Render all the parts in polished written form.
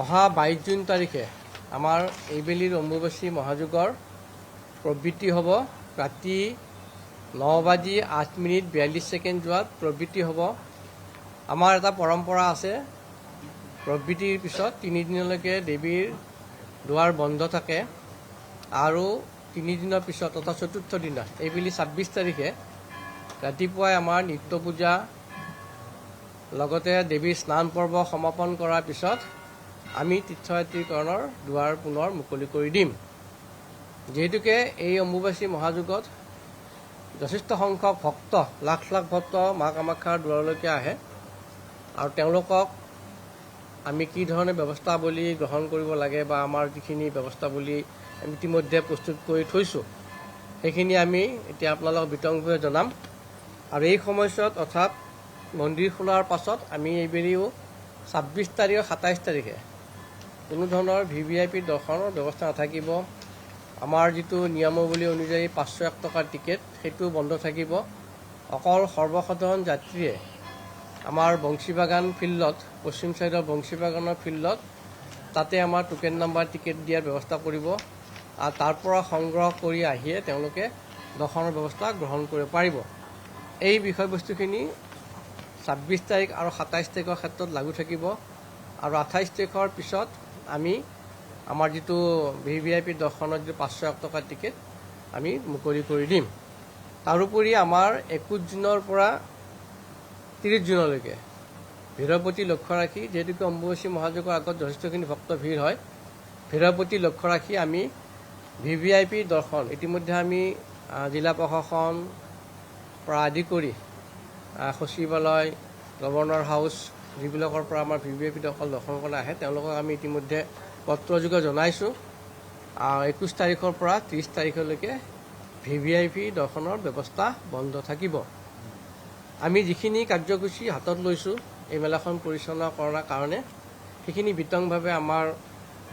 অহা 22 জুন তাৰিখে আমাৰ এইবেলিৰ অম্বুবাচী মহাযুগৰ প্ৰবৃত্তি হ'ব। ৰাতি 9:08:42 যোৱাত প্ৰবৃত্তি হ'ব। আমাৰ এটা পৰম্পৰা আছে, প্ৰবৃত্তিৰ পিছত 3 দিনলৈকে দেৱীৰ দুৱাৰ বন্ধ থাকে আৰু 3 দিনৰ পিছত অৰ্থাৎ চতুৰ্থ দিনা এইবেলি 26 তাৰিখে ৰাতিপুৱাই আমাৰ নিত্য পূজা লগতে দেৱীৰ স্নান পৰ্ব সমাপন কৰাৰ পিছত আমি তীৰ্থযাত্ৰীকৰণৰ দুৱাৰ পুনৰ মুকলি কৰি দিম। যিহেতুকে এই অম্বুবাচী মহাযুগত যথেষ্ট সংখ্যক ভক্ত, লাখ লাখ ভক্ত মা কামাখ্যাৰ দুৱাৰলৈকে আহে আৰু তেওঁলোকক আমি কি ধৰণে ব্যৱস্থাৱলী গ্ৰহণ কৰিব লাগে বা আমাৰ যিখিনি ব্যৱস্থাৱলী আমি ইতিমধ্যে প্ৰস্তুত কৰি থৈছোঁ সেইখিনি আমি এতিয়া আপোনালোকক বিতংভাৱে জনাম। আৰু এই সময়ছোৱাত অৰ্থাৎ মন্দিৰ খোলাৰ পাছত আমি এইবেলিও 26 তাৰিখ আৰু 27 তাৰিখে কোনো ধৰণৰ VVIP দৰ্শনৰ ব্যৱস্থা নাথাকিব। আমাৰ যিটো নিয়মাৱলী অনুযায়ী 501 টকাৰ টিকেট সেইটো বন্ধ থাকিব। অকল সৰ্বসাধাৰণ যাত্ৰীয়ে আমাৰ বংশীবাগান ফিল্ডত, পশ্চিম চাইডৰ বংশীবাগানৰ ফিল্ডত তাতে আমাৰ টোকেন নাম্বাৰ টিকেট দিয়াৰ ব্যৱস্থা কৰিব আৰু তাৰ পৰা সংগ্ৰহ কৰি আহিয়ে তেওঁলোকে দৰ্শনৰ ব্যৱস্থা গ্ৰহণ কৰিব পাৰিব। এই বিষয়বস্তুখিনি 26 তাৰিখ আৰু 27 তাৰিখৰ ক্ষেত্ৰত লাগু থাকিব আৰু 28 তাৰিখৰ পিছত আমি আমাৰ যিটো VVIP দৰ্শনৰ যিটো 501 টকাৰ টিকেট আমি মুকলি কৰি দিম। তাৰোপৰি আমাৰ 21 জুনৰ পৰা 30 জুনলৈকে ভিৰৰ প্ৰতি লক্ষ্য ৰাখি, যিহেতুকে অম্বুবাচী মহাযুগৰ আগত যথেষ্টখিনি ভক্ত ভিৰ হয়, ভিৰৰ প্ৰতি লক্ষ্য ৰাখি আমি VVIP দৰ্শন ইতিমধ্যে আমি জিলা প্ৰশাসন পৰা আদি কৰি সচিবালয়, গভৰ্ণৰ হাউচ যিবিলাকৰ পৰা আমাৰ VVIP দৰ্শন কৰিবলৈ আহে তেওঁলোকক আমি ইতিমধ্যে পত্ৰযোগে জনাইছোঁ। 21 তাৰিখৰ পৰা 30 তাৰিখলৈকে VVIP দৰ্শনৰ ব্যৱস্থা বন্ধ থাকিব। আমি যিখিনি কাৰ্যসূচী হাতত লৈছোঁ এই মেলাখন পৰিচালনা কৰাৰ কাৰণে সেইখিনি বিতংভাৱে আমাৰ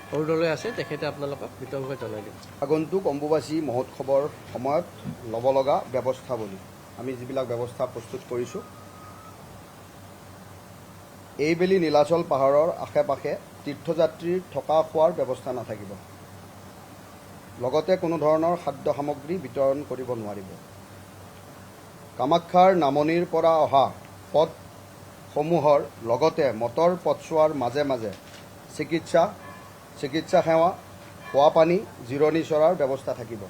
সৰুদলৈ আছে, তেখেতে আপোনালোকক বিতংভাৱে জনাই দিব। আগন্তুক অম্বুবাচী মহোৎসৱৰ সময়ত ল'ব লগা ব্যৱস্থাৱলী, আমি যিবিলাক ব্যৱস্থা প্ৰস্তুত কৰিছোঁ, এইবেলি নীলাচল পাহাৰৰ আশে পাশে তীৰ্থযাত্ৰীৰ থকা খোৱাৰ ব্যৱস্থা নাথাকিব। লগতে কোনো ধৰণৰ খাদ্য সামগ্ৰী বিতৰণ কৰিব নোৱাৰিব। কামাখ্যাৰ নামনিৰ পৰা অহা পথসমূহৰ লগতে মটৰ পথছোৱাৰ মাজে মাজে চিকিৎসা সেৱা, খোৱা পানী, জিৰণি চৰাৰ ব্যৱস্থা থাকিব।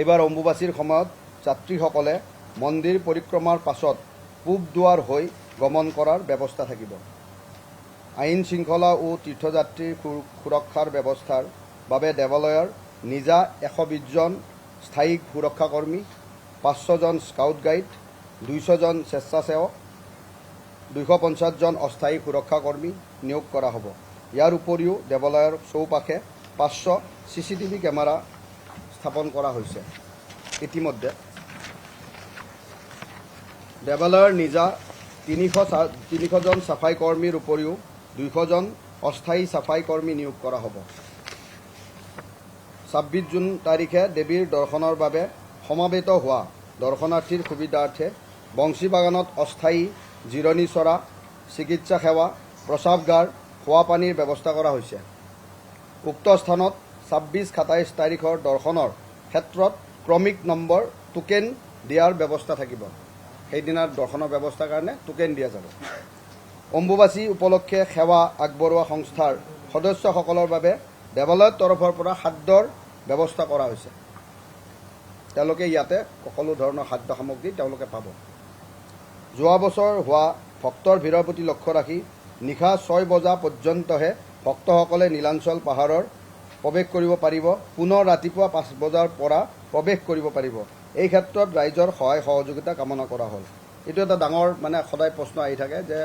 এইবাৰ অম্বুবাচীৰ সময়ত যাত্ৰীসকলে মন্দিৰ পৰিক্ৰমাৰ পাছত পূব দুৱাৰ হৈ গমন কৰাৰ ব্যৱস্থা থাকিব। আইন শৃংখলা ও তীৰ্থযাত্ৰীৰ সুৰক্ষাৰ ব্যৱস্থাৰ বাবে দেৱালয়ৰ নিজা 120 জন স্থায়ী সুৰক্ষাকৰ্মী, 500 জন স্কাউট গাইড, 200 জন স্বেচ্ছাসেৱক, 250 জন অস্থায়ী সুৰক্ষাকৰ্মী নিয়োগ কৰা হ'ব। ইয়াৰ উপৰিও দেৱালয়ৰ চৌপাশে 500 CCTV কেমেৰা স্থাপন কৰা হৈছে। ইতিমধ্যে দেৱালয়ৰ নিজা 300 জন চাফাই কৰ্মীৰ উপৰিও 200 জন অস্থায়ী চাফাই কৰ্মী নিয়োগ কৰা হ'ব। 26 জুন তাৰিখে দেৱীৰ দৰ্শনৰ বাবে সমাবেত হোৱা দৰ্শনাৰ্থীৰ সুবিধাৰ্থে বংশীবাগানত অস্থায়ী জিৰণি চৰা, চিকিৎসা সেৱা, প্ৰস্ৰাৱগাৰ, খোৱা পানীৰ ব্যৱস্থা কৰা হৈছে। উক্ত স্থানত 26-27 তাৰিখৰ দৰ্শনৰ ক্ষেত্ৰত ক্ৰমিক নম্বৰ টোকেন দিয়াৰ ব্যৱস্থা থাকিব। সেইদিনাৰ দৰ্শনৰ ব্যৱস্থাৰ কাৰণে টোকেন দিয়া যাব। অম্বুবাচী উপলক্ষে সেৱা আগবঢ়োৱা সংস্থাৰ সদস্যসকলৰ বাবে দেৱালয়ৰ তৰফৰ পৰা খাদ্যৰ ব্যৱস্থা কৰা হৈছে। তেওঁলোকে ইয়াতে সকলো ধৰণৰ খাদ্য সামগ্ৰী তেওঁলোকে পাব। যোৱা বছৰ হোৱা ভক্তৰ ভিৰৰ প্ৰতি লক্ষ্য ৰাখি নিশা 6 বজা পৰ্যন্তহে ভক্তসকলে নীলাচল পাহাৰৰ প্ৰৱেশ কৰিব পাৰিব। পুনৰ ৰাতিপুৱা 5 বজাৰ পৰা প্ৰৱেশ কৰিব পাৰিব। এই ক্ষেত্ৰত ৰাইজৰ সহায় সহযোগিতা কামনা কৰা হ'ল। এইটো এটা ডাঙৰ সদায় প্ৰশ্ন আহি থাকে যে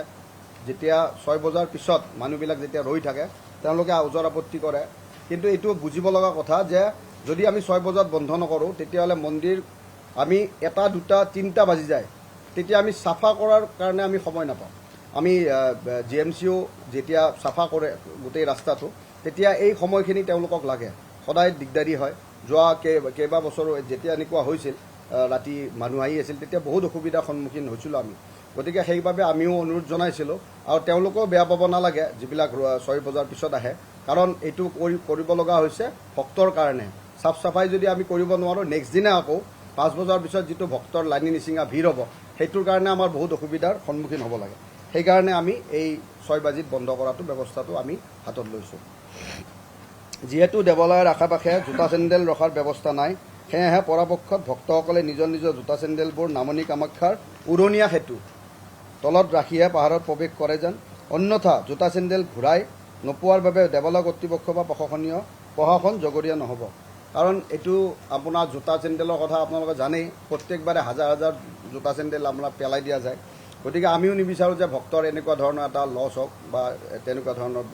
যেতিয়া 6 বজাৰ পিছত মানুহবিলাক যেতিয়া ৰৈ থাকে তেওঁলোকে ওজৰ আপত্তি কৰে, কিন্তু এইটো বুজিব লগা কথা যে যদি আমি 6 বজাত বন্ধ নকৰোঁ তেতিয়াহ'লে মন্দিৰ আমি 1, 2, 3টা বাজি যায়, তেতিয়া আমি চাফা কৰাৰ কাৰণে আমি সময় নাপাওঁ। আমি GMCও যেতিয়া চাফা কৰে গোটেই ৰাস্তাটো তেতিয়া এই সময়খিনি তেওঁলোকক লাগে, সদায় দিগদাৰী হয়। যোৱা কেইবা বছৰো যেতিয়া এনেকুৱা হৈছিল ৰাতি মানুহ আহি আছিল তেতিয়া বহুত অসুবিধাৰ সন্মুখীন হৈছিলোঁ আমি। গতিকে সেইবাবে আমিও অনুৰোধ জনাইছিলোঁ আৰু তেওঁলোকেও বেয়া পাব নালাগে যিবিলাক 6 বজাৰ পিছত আহে, কাৰণ এইটো কৰিব লগা হৈছে ভক্তৰ কাৰণে। চাফ চাফাই যদি আমি কৰিব নোৱাৰোঁ, নেক্সট দিনা আকৌ 5 বজাৰ পিছত যিটো ভক্তৰ লাইনি নিচিঙা ভিৰ হ'ব, সেইটোৰ কাৰণে আমাৰ বহুত অসুবিধাৰ সন্মুখীন হ'ব লাগে। সেইকাৰণে আমি এই 6 বাজিত বন্ধ কৰাটো ব্যৱস্থাটো আমি হাতত লৈছোঁ। যিহেতু দেৱালয়ৰ আশে পাশে জোতা চেণ্ডেল ৰখাৰ ব্যৱস্থা নাই, সেয়েহে পৰাপক্ষত ভক্তসকলে নিজৰ নিজৰ জোতা চেণ্ডেলবোৰ নামনি কামাখ্যাৰ উৰণীয়া সেতু তলত ৰাখিহে পাহাৰত প্ৰৱেশ কৰে যেন। অন্যথা জোতা চেণ্ডেল ঘূৰাই নোপোৱাৰ বাবে দেৱালয় কৰ্তৃপক্ষ বা প্ৰশাসন জগৰীয়া নহ'ব। কাৰণ এইটো আপোনাৰ জোতা চেণ্ডেলৰ কথা আপোনালোকে জানেই, প্ৰত্যেকবাৰে হাজাৰ হাজাৰ জোতা চেণ্ডেল আপোনাৰ পেলাই দিয়া যায়। গতিকে আমিও নিবিচাৰোঁ যে ভক্তৰ এনেকুৱা ধৰণৰ এটা লছ হওক বা তেনেকুৱা ধৰণৰ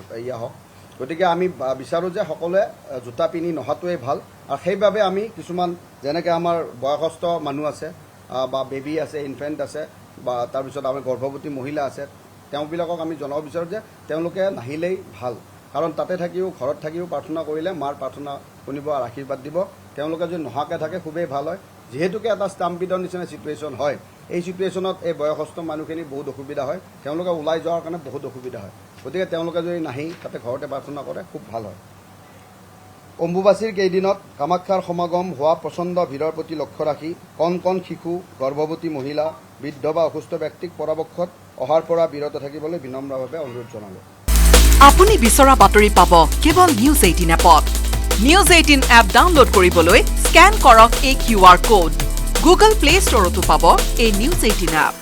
হওক। গতিকে আমি বিচাৰোঁ যে সকলোৱে জোতা পিন্ধি নহাটোৱেই ভাল। আৰু সেইবাবে আমি কিছুমান যেনেকৈ আমাৰ বয়সস্থ মানুহ আছে বা বেবী আছে, ইনফেণ্ট আছে, বা তাৰপিছত আমাৰ গৰ্ভৱতী মহিলা আছে, তেওঁবিলাকক আমি জনাব বিচাৰোঁ যে তেওঁলোকে নাহিলেই ভাল। কাৰণ তাতে থাকিও, ঘৰত থাকিও প্ৰাৰ্থনা কৰিলে মাৰ প্ৰাৰ্থনা শুনিব আৰু আশীৰ্বাদ দিব। তেওঁলোকে যদি নহাকৈ থাকে খুবেই ভাল হয়। যিহেতুকে এটা ষ্টাম্পিডৰ নিচিনা ছিটুৱেশ্যন হয়, এই ছিটুৱেশ্যনত এই বয়সস্থ মানুহখিনি বহুত অসুবিধা হয়, তেওঁলোকে ওলাই যোৱাৰ কাৰণে বহুত অসুবিধা হয়। গতিকে তেওঁলোকে যদি নাহি তাতে ঘৰতে প্ৰাৰ্থনা কৰে খুব ভাল হয়। অম্বুবাচীৰ কেইদিনত কামাখ্যাৰ সমাগম হোৱা প্ৰচণ্ড ভিৰৰ প্ৰতি লক্ষ্য ৰাখি কণ কণ শিশু, গৰ্ভৱতী মহিলা, বৃদ্ধ বা অসুস্থ ব্যক্তিক পৰাপক্ষত অহাৰ পৰা বিৰত থাকিবলৈ বিনম্ৰভাৱে অনুৰোধ জনালোঁ। আপুনি বিচৰা বাতৰি পাব কেৱল নিউজ 18 এপত। নিউজ 18 এপ ডাউনলোড কৰিবলৈ স্কেন কৰক এই QR কোড। গুগল প্লে ষ্টৰতো পাব এই নিউজ 18 এপ।